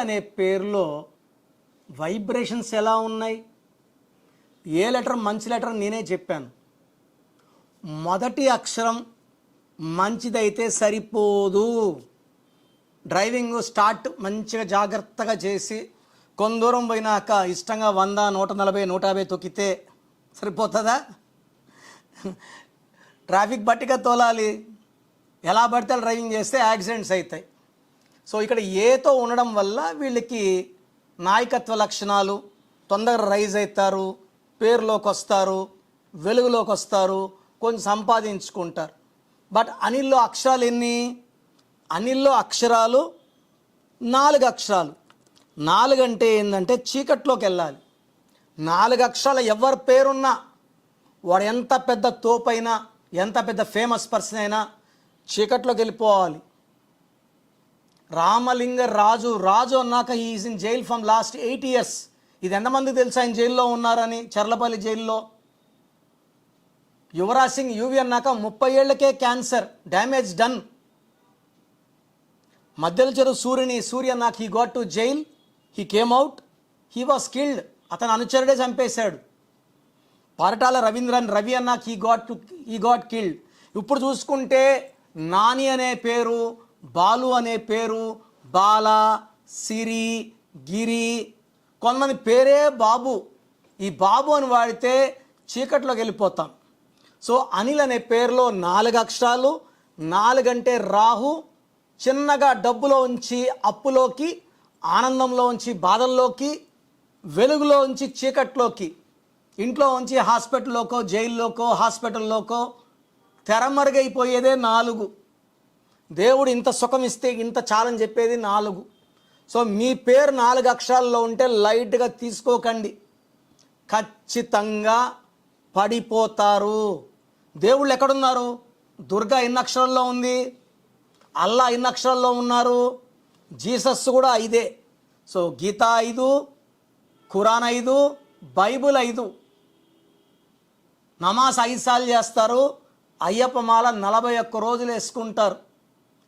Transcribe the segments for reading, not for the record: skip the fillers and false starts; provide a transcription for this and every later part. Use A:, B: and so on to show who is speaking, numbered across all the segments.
A: అనే పేరులో వైబ్రేషన్స్ ఎలా ఉన్నాయి? ఏ లెటర్ మంచి లెటర్ నేనే చెప్పాను. మొదటి అక్షరం మంచిదైతే సరిపోదు. డ్రైవింగ్ స్టార్ట్ మంచిగా జాగ్రత్తగా చేసి కొంత దూరం పోయినాక ఇష్టంగా 100, 140, 150 తొక్కితే సరిపోతుందా? ట్రాఫిక్ బట్టిగా తోలాలి. ఎలా పడితే డ్రైవింగ్ చేస్తే యాక్సిడెంట్స్ అవుతాయి. సో ఇక్కడ ఏతో ఉండడం వల్ల వీళ్ళకి నాయకత్వ లక్షణాలు, తొందరగా రైజ్ అవుతారు, పేరులోకి వస్తారు, వెలుగులోకి వస్తారు, కొంచెం సంపాదించుకుంటారు. బట్ అనిల్లో అక్షరాలు ఎన్ని? అనిల్లో అక్షరాలు 4 అక్షరాలు. 4 అంటే ఏంటంటే చీకట్లోకి వెళ్ళాలి. 4 అక్షరాలు ఎవరి పేరున్నా, వాడు ఎంత పెద్ద తోపైనా, ఎంత పెద్ద ఫేమస్ పర్సన్ అయినా చీకట్లోకి వెళ్ళిపోవాలి. రామలింగ రాజు అన్నాక is in jail from last 8 years. ఇది ఎంతమంది తెలుసా ఆయన జైల్లో ఉన్నారని? చర్లపల్లి జైల్లో. యువరాజ్ సింగ్ యువి అన్నాక 30 ఏళ్లకే క్యాన్సర్, డ్యామేజ్ డన్. మధ్యల చెరువు సూర్య అన్నాక he got to jail, he came out, he was killed. అతను అనుచరుడే చంపేశాడు. పారటాల రవి అన్నాక హీ గాట్ కిల్డ్. ఇప్పుడు చూసుకుంటే నాని అనే పేరు, బాలు అనే పేరు, బాల, సిరి, గిరి, కొంతమంది పేరే బాబు. ఈ బాబు అని వాడితే చీకట్లోకి వెళ్ళిపోతాం. సో అనిల్ అనే పేరులో 4 అక్షరాలు. 4 అంటే రాహు. చిన్నగా డబ్బులో ఉంచి అప్పులోకి, ఆనందంలో ఉంచి బాధల్లోకి, వెలుగులో ఉంచి చీకట్లోకి, ఇంట్లో ఉంచి హాస్పిటల్లోకో, జైల్లోకో, హాస్పిటల్లోకో తెరమరుగైపోయేదే 4. దేవుడు ఇంత సుఖం ఇస్తే ఇంత చాలని చెప్పేది 4. సో మీ పేరు 4 అక్షరాల్లో ఉంటే లైట్గా తీసుకోకండి, ఖచ్చితంగా పడిపోతారు. దేవుళ్ళు ఎక్కడున్నారు? దుర్గా ఎన్ని అక్షరాల్లో ఉంది? అల్లా ఎన్ని అక్షరాల్లో ఉన్నారు? జీసస్ కూడా 5. సో గీత 5, ఖురాన్ 5, బైబుల్ 5. నమాజ్ 5 సార్లు చేస్తారు. అయ్యప్ప మాల 41 రోజులు వేసుకుంటారు.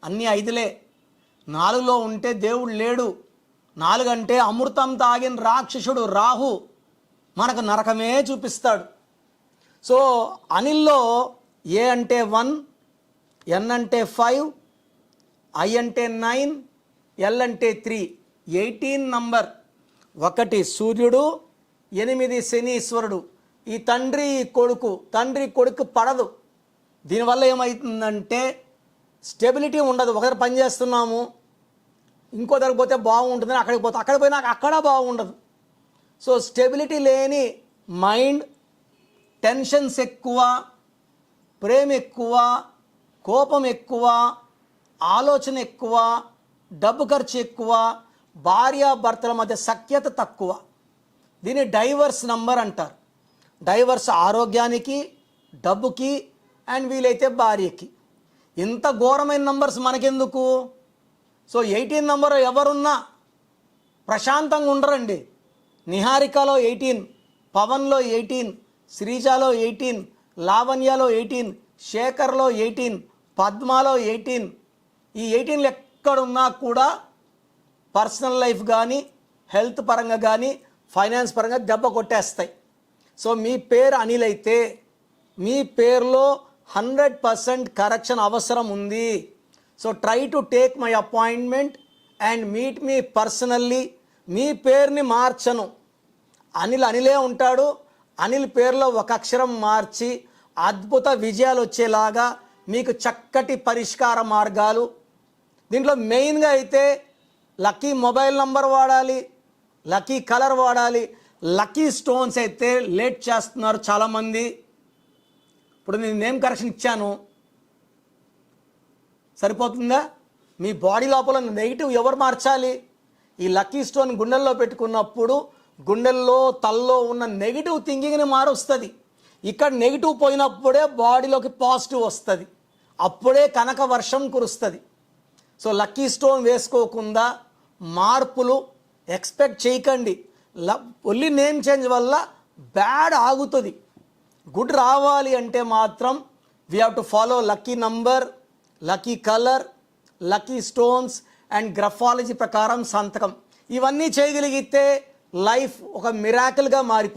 A: అన్నీ 5లే. 4లో ఉంటే దేవుడు లేడు. 4 అంటే అమృతం తాగిన రాక్షసుడు రాహు మనకు నరకమే చూపిస్తాడు. సో అనిల్లో ఏ అంటే 1, ఎన్ అంటే 5, ఐ అంటే 9, ఎల్ అంటే 3, 18 నంబర్. 1 సూర్యుడు, 8 శనీశ్వరుడు. ఈ తండ్రి కొడుకు పడదు. దీనివల్ల ఏమవుతుందంటే స్టెబిలిటీ ఉండదు. ఒకరు పని చేస్తున్నాము, ఇంకో దగ్గర పోతే బాగుంటుందని అక్కడికి పోతే, అక్కడికి పోయినాక అక్కడ బాగుండదు. సో స్టెబిలిటీ లేని మైండ్, టెన్షన్స్ ఎక్కువ, ప్రేమ ఎక్కువ, కోపం ఎక్కువ, ఆలోచన ఎక్కువ, డబ్బు ఖర్చు ఎక్కువ, భార్యాభర్తల మధ్య సఖ్యత తక్కువ. దీన్ని డైవర్స్ నంబర్ అంటారు. డైవర్స్ ఆరోగ్యానికి, డబ్బుకి, అండ్ వీలైతే భార్యకి. ఇంత ఘోరమైన నంబర్స్ మనకెందుకు? సో 18 నంబర్ ఎవరున్నా ప్రశాంతంగా ఉండరండి. నిహారికలో 18, పవన్లో 18, శ్రీజాలో 18, లావణ్యలో 18, శేఖర్లో 18, పద్మాలో 18. ఈ 18 ఎక్కడున్నా కూడా పర్సనల్ లైఫ్ కానీ, హెల్త్ పరంగా కానీ, ఫైనాన్స్ పరంగా దెబ్బ కొట్టేస్తాయి. సో మీ పేరు అనిల్ అయితే మీ పేరులో 100% కరెక్షన్ అవసరం ఉంది. So try to take my appointment and meet me personally. మీ పేరుని మార్చను, అనిలే ఉంటాడు. అనిల్ పేరులో 1 అక్షరం మార్చి అద్భుత విజయాలు వచ్చేలాగా మీకు చక్కటి పరిష్కార మార్గాలు. దీంట్లో మెయిన్గా అయితే లక్కీ మొబైల్ నంబర్ వాడాలి, లక్కీ కలర్ వాడాలి. లక్కీ స్టోన్స్ అయితే లేట్ చేస్తున్నారు చాలామంది. ఇప్పుడు నేను నేమ్ కరెక్షన్ ఇచ్చాను, సరిపోతుందా? మీ బాడీ లోపల నెగిటివ్ ఎవరు మార్చాలి? ఈ లక్కీ స్టోన్ గుండెల్లో పెట్టుకున్నప్పుడు గుండెల్లో, తల్లో ఉన్న నెగిటివ్ థింకింగ్ని మారుస్తుంది. ఇక్కడ నెగిటివ్ పోయినప్పుడే బాడీలోకి పాజిటివ్ వస్తుంది. అప్పుడే కనక వర్షం కురుస్తుంది. సో లక్కీ స్టోన్ వేసుకోకుండా మార్పులు ఎక్స్పెక్ట్ చేయకండి. ఓన్లీ నేమ్ చేంజ్ వల్ల బ్యాడ్ ఆగుతుంది. గుడ్ రావాలి అంటే మాత్రం we have to follow lucky number, lucky colour, lucky stones and graphology ప్రకారం సంతకం. ఇవన్నీ చేయగలిగితే లైఫ్ ఒక మిరాకిల్గా మారిపోతుంది.